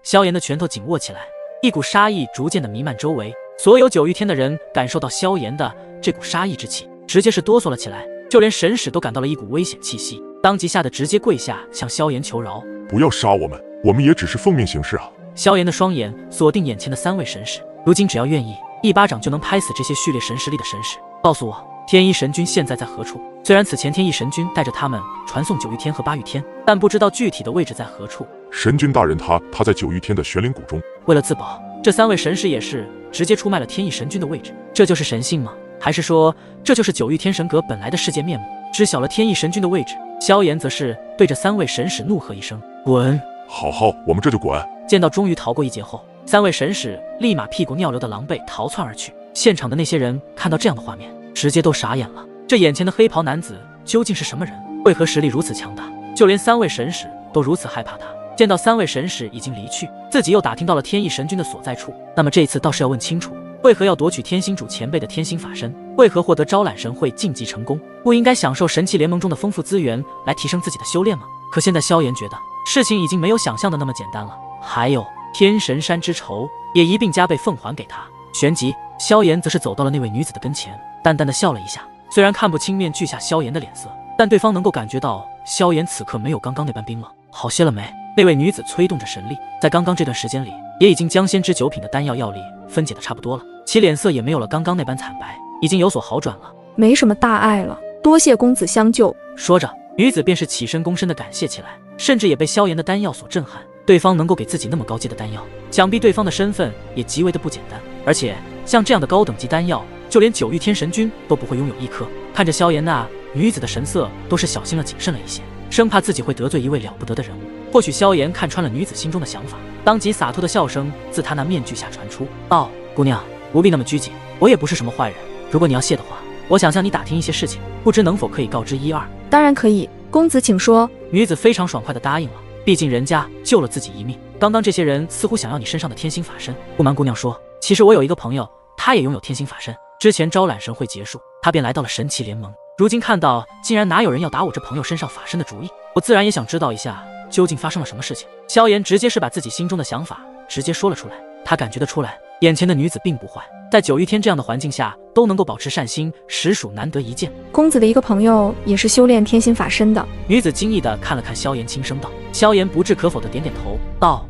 萧炎的拳头紧握起来，一股杀意逐渐的弥漫周围。所有九玉天的人感受到萧炎的这股杀意之气，直接是哆嗦了起来，就连神使都感到了一股危险气息，当即吓得直接跪下向萧炎求饶：“不要杀我们，我们也只是奉命行事啊！”萧炎的双眼锁定眼前的3位神使，如今只要愿意，一巴掌就能拍死这些序列神实力的神使。告诉我，天一神君现在在何处？虽然此前天一神君带着他们传送九玉天和八玉天，但不知道具体的位置在何处。神君大人他在九玉天的玄灵谷中。为了自保，这3位神使也是直接出卖了天一神君的位置。这就是神性吗？还是说这就是九玉天神阁本来的世界面目？知晓了天一神君的位置，萧炎则是对着3位神使怒喝一声：“滚！”好，我们这就滚。见到终于逃过一劫后，3位神使立马屁股尿流的狼狈逃窜而去。现场的那些人看到这样的画面，直接都傻眼了。这眼前的黑袍男子究竟是什么人？为何实力如此强大？就连3位神使都如此害怕他。见到3位神使已经离去，自己又打听到了天意神君的所在处，那么这次倒是要问清楚，为何要夺取天星主前辈的天星法身？为何获得招揽神会晋级成功？不应该享受神器联盟中的丰富资源来提升自己的修炼吗？可现在萧炎觉得事情已经没有想象的那么简单了。还有天神山之仇也一并加倍奉还给他。旋即萧炎则是走到了那位女子的跟前，淡淡的笑了一下。虽然看不清面具下萧炎的脸色，但对方能够感觉到萧炎此刻没有刚刚那般冰冷。好些了没？那位女子催动着神力，在刚刚这段时间里，也已经将先知9品的丹药药力分解的差不多了，其脸色也没有了刚刚那般惨白，已经有所好转了。没什么大碍了，多谢公子相救。说着，女子便是起身躬身的感谢起来，甚至也被萧炎的丹药所震撼。对方能够给自己那么高阶的丹药，想必对方的身份也极为的不简单。而且像这样的高等级丹药，就连九玉天神君都不会拥有1颗。看着萧炎那女子的神色，都是小心了谨慎了一些，生怕自己会得罪一位了不得的人物。或许萧炎看穿了女子心中的想法，当即洒脱的笑声自他那面具下传出：“哦，姑娘，不必那么拘谨，我也不是什么坏人。如果你要谢的话，我想向你打听一些事情，不知能否可以告知1、2？”当然可以，公子请说。女子非常爽快地答应了，毕竟人家救了自己一命。刚刚这些人似乎想要你身上的天星法身。不瞒姑娘说，其实我有一个朋友，他也拥有天星法身。之前招揽神会结束，他便来到了神奇联盟。如今看到竟然哪有人要打我这朋友身上法身的主意，我自然也想知道一下究竟发生了什么事情。萧炎直接是把自己心中的想法直接说了出来。他感觉得出来，眼前的女子并不坏，在九玉天这样的环境下都能够保持善心，实属难得一见。公子的一个朋友也是修炼天心法身的。女子惊异地看了看萧炎，轻声道。萧炎不置可否地点点头道：“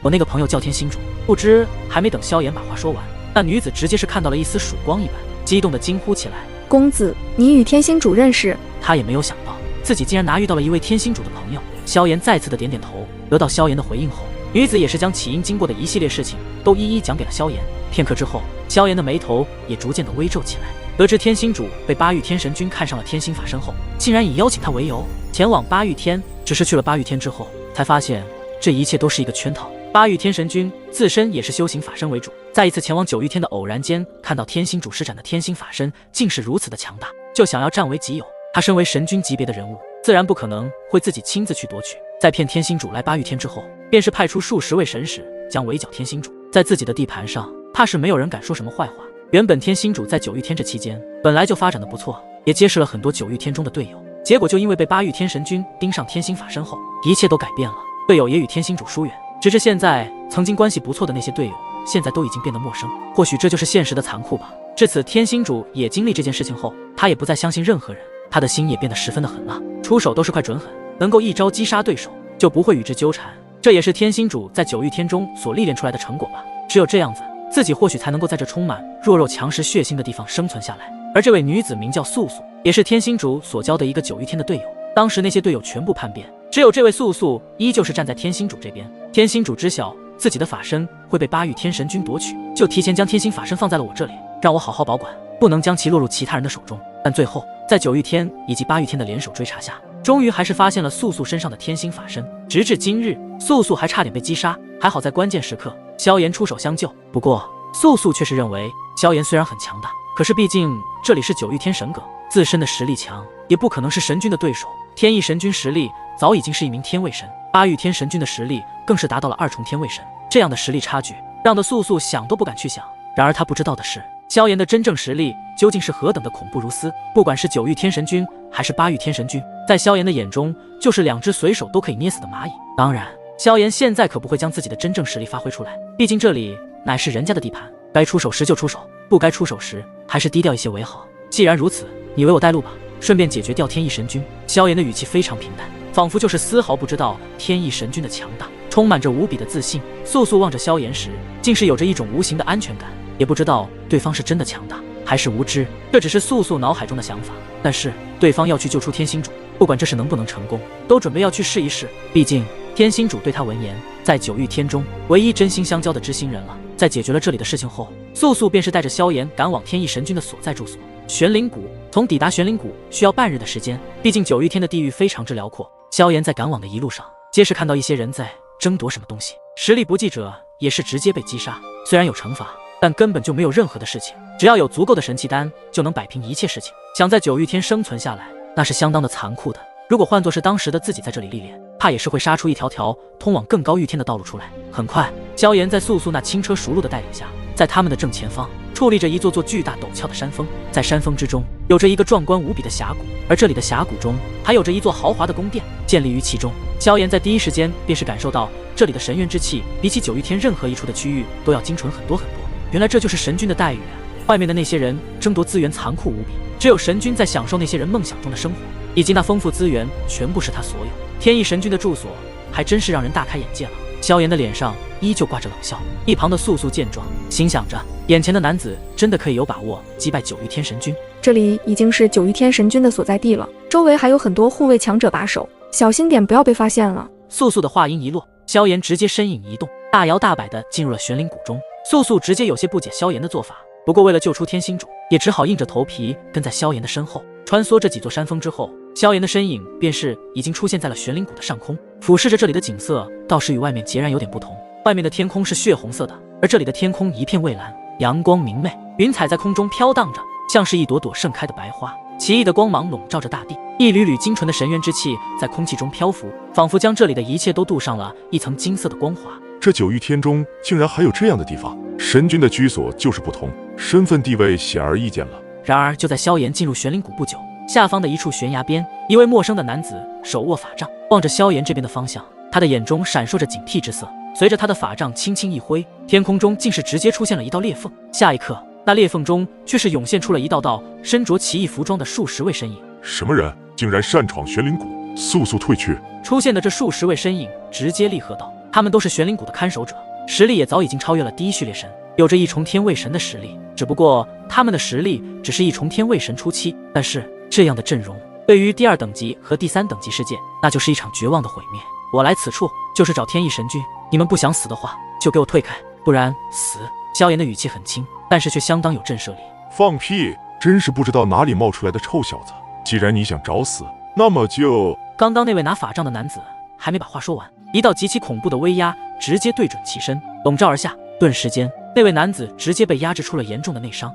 我那个朋友叫天星主。”不知还没等萧炎把话说完，那女子直接是看到了一丝曙光一般，激动地惊呼起来：“公子，你与天星主认识？”他也没有想到自己竟然遇到了一位天星主的朋友。萧炎再次的点点头，得到萧炎的回应后，女子也是将起因经过的一系列事情都一一讲给了萧炎。片刻之后，萧炎的眉头也逐渐的微皱起来。得知天星主被八玉天神君看上了天星法身后，竟然以邀请他为由前往八玉天。只是去了八玉天之后，才发现这一切都是一个圈套。八玉天神君自身也是修行法身为主，在一次前往九玉天的偶然间，看到天星主施展的天星法身竟是如此的强大，就想要占为己有。他身为神君级别的人物，自然不可能会自己亲自去夺取。在骗天星主来八玉天之后，便是派出数十位神使将围剿天星主。在自己的地盘上，怕是没有人敢说什么坏话。原本天星主在九玉天这期间本来就发展的不错，也结识了很多九玉天中的队友，结果就因为被八玉天神君盯上天星法身后，一切都改变了。队友也与天星主疏远，直至现在曾经关系不错的那些队友，现在都已经变得陌生。或许这就是现实的残酷吧。至此，天星主也经历这件事情后，他也不再相信任何人，他的心也变得十分的狠辣，出手都是快准狠，能够一招击杀对手，就不会与之纠缠。这也是天星主在九玉天中所历练出来的成果吧。只有这样子，自己或许才能够在这充满弱肉强食血腥的地方生存下来。而这位女子名叫素素，也是天星主所教的一个九玉天的队友。当时那些队友全部叛变，只有这位素素依旧是站在天星主这边。天星主知晓自己的法身会被八玉天神君夺取，就提前将天星法身放在了我这里，让我好好保管，不能将其落入其他人的手中。但最后在九玉天以及八玉天的联手追查下，终于还是发现了素素身上的天星法身。直至今日，素素还差点被击杀，还好在关键时刻萧炎出手相救。不过素素却是认为萧炎虽然很强大，可是毕竟这里是九玉天神阁，自身的实力强，也不可能是神君的对手。天意神君实力早已经是一名天位神，八玉天神君的实力更是达到了2重天位神，这样的实力差距让的素素想都不敢去想。然而他不知道的是，萧炎的真正实力究竟是何等的恐怖如斯。不管是九玉天神君还是八玉天神君，在萧炎的眼中就是2只随手都可以捏死的蚂蚁。当然萧炎现在可不会将自己的真正实力发挥出来，毕竟这里乃是人家的地盘，该出手时就出手，不该出手时还是低调一些为好。既然如此，你为我带路吧，顺便解决掉天翼神君。萧炎的语气非常平淡，仿佛就是丝毫不知道天翼神君的强大，充满着无比的自信。素素望着萧炎时，竟是有着一种无形的安全感，也不知道对方是真的强大还是无知，这只是素素脑海中的想法。但是对方要去救出天星主，不管这事能不能成功，都准备要去试一试。毕竟天星主对他闻言，在九域天中唯一真心相交的知心人了。在解决了这里的事情后，素素便是带着萧炎赶往天翼神君的所在住所玄灵谷。从抵达玄灵谷需要半日的时间，毕竟九域天的地域非常之辽阔。萧炎在赶往的一路上，皆是看到一些人在争夺什么东西，实力不济者也是直接被击杀。虽然有惩罚，但根本就没有任何的事情，只要有足够的神器丹，就能摆平一切事情。想在九域天生存下来，那是相当的残酷的。如果换作是当时的自己在这里历练，怕也是会杀出一条条通往更高域天的道路出来。很快，萧炎在素素那轻车熟路的带领下，在他们的正前方矗立着一座座巨大陡峭的山峰，在山峰之中有着一个壮观无比的峡谷，而这里的峡谷中还有着一座豪华的宫殿建立于其中。萧炎在第一时间便是感受到这里的神渊之气比起九域天任何一处的区域都要精纯很多很多。原来这就是神君的待遇啊！外面的那些人争夺资源残酷无比，只有神君在享受那些人梦想中的生活，以及那丰富资源全部是他所有。天翼神君的住所还真是让人大开眼界了。萧炎的脸上依旧挂着冷笑，一旁的素素见状，心想着眼前的男子真的可以有把握击败九域天神君。这里已经是九域天神君的所在地了，周围还有很多护卫强者把守，小心点不要被发现了。素素的话音一落，萧炎直接身影移动，大摇大摆地进入了玄灵谷中。素素直接有些不解萧炎的做法，不过为了救出天星主，也只好硬着头皮跟在萧炎的身后。穿梭这几座山峰之后，萧炎的身影便是已经出现在了玄灵谷的上空，俯视着这里的景色，倒是与外面截然有点不同。外面的天空是血红色的，而这里的天空一片蔚蓝，阳光明媚，云彩在空中飘荡着，像是一朵朵盛开的白花，奇异的光芒笼罩着大地，一缕缕精纯的神渊之气在空气中漂浮，仿佛将这里的一切都镀上了一层金色的光华。这九域天中竟然还有这样的地方，神君的居所就是不同，身份地位显而易见了。然而就在萧炎进入玄灵谷不久，下方的一处悬崖边，一位陌生的男子手握法杖，望着萧炎这边的方向，他的眼中闪烁着警惕之色。随着他的法杖轻轻一挥，天空中竟是直接出现了一道裂缝，下一刻，那裂缝中却是涌现出了一道道身着奇异服装的数十位身影。什么人竟然擅闯玄灵谷？速速退去！出现的这数十位身影直接厉喝道，他们都是玄灵谷的看守者，实力也早已经超越了第一序列神，有着一重天位神的实力，只不过他们的实力只是一重天位神初期。但是这样的阵容对于第二等级和第三等级世界，那就是一场绝望的毁灭。我来此处就是找天翼神君，你们不想死的话就给我退开，不然死。萧炎的语气很轻，但是却相当有震慑力。放屁！真是不知道哪里冒出来的臭小子，既然你想找死，那么就……刚刚那位拿法杖的男子还没把话说完，一道极其恐怖的威压直接对准其身，笼罩而下。顿时间，那位男子直接被压制出了严重的内伤。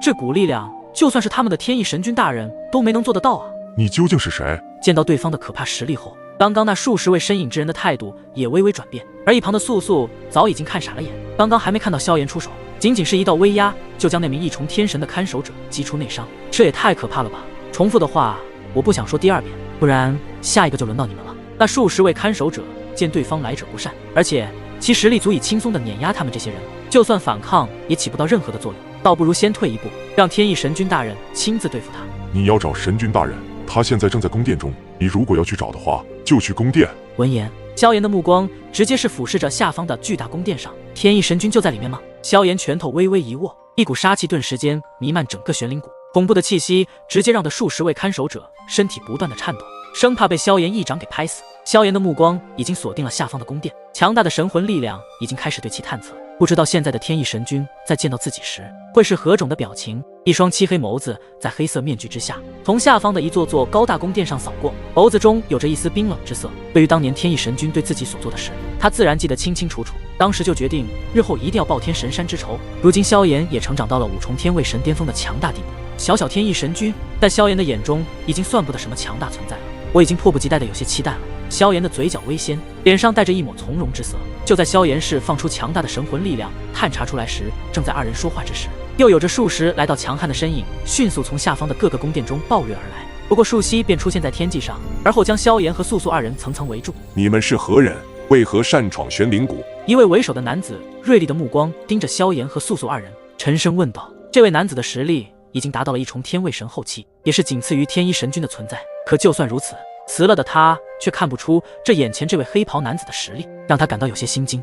这股力量，就算是他们的天翼神君大人都没能做得到啊！你究竟是谁？见到对方的可怕实力后，刚刚那数十位身影之人的态度也微微转变，而一旁的素素早已经看傻了眼。刚刚还没看到萧炎出手，仅仅是一道威压就将那名一重天神的看守者击出内伤，这也太可怕了吧！重复的话我不想说第二遍，不然下一个就轮到你们了。那数十位看守者见对方来者不善，而且其实力足以轻松地碾压他们这些人，就算反抗也起不到任何的作用，倒不如先退一步，让天翼神君大人亲自对付他。你要找神君大人，他现在正在宫殿中，你如果要去找的话，就去宫殿。闻言，萧炎的目光直接是俯视着下方的巨大宫殿上，天翼神君就在里面吗？萧炎拳头微微一握，一股杀气顿时间弥漫整个玄灵谷，恐怖的气息直接让这数十位看守者身体不断的颤抖，生怕被萧炎一掌给拍死。萧炎的目光已经锁定了下方的宫殿，强大的神魂力量已经开始对其探测，不知道现在的天翼神君在见到自己时会是何种的表情。一双漆黑眸子在黑色面具之下，从下方的一座座高大宫殿上扫过，眸子中有着一丝冰冷之色。对于当年天翼神君对自己所做的事，他自然记得清清楚楚，当时就决定日后一定要报天神山之仇。如今萧炎也成长到了5重天位神巅峰的强大地步，小小天翼神君在萧炎的眼中已经算不得什么强大存在了。我已经迫不及待的有些期待了。萧炎的嘴角微掀，脸上带着一抹从容之色。就在萧炎释放出强大的神魂力量探查出来时，正在二人说话之时，又有着数十来道强悍的身影迅速从下方的各个宫殿中暴掠而来，不过瞬息便出现在天际上，而后将萧炎和素素二人层层围住。你们是何人？为何擅闯玄灵谷？一位为首的男子锐利的目光盯着萧炎和素素二人，沉声问道。这位男子的实力已经达到了一重天位神后期，也是仅次于天一神君的存在。可就算如此，辞了的他却看不出这眼前这位黑袍男子的实力，让他感到有些心惊。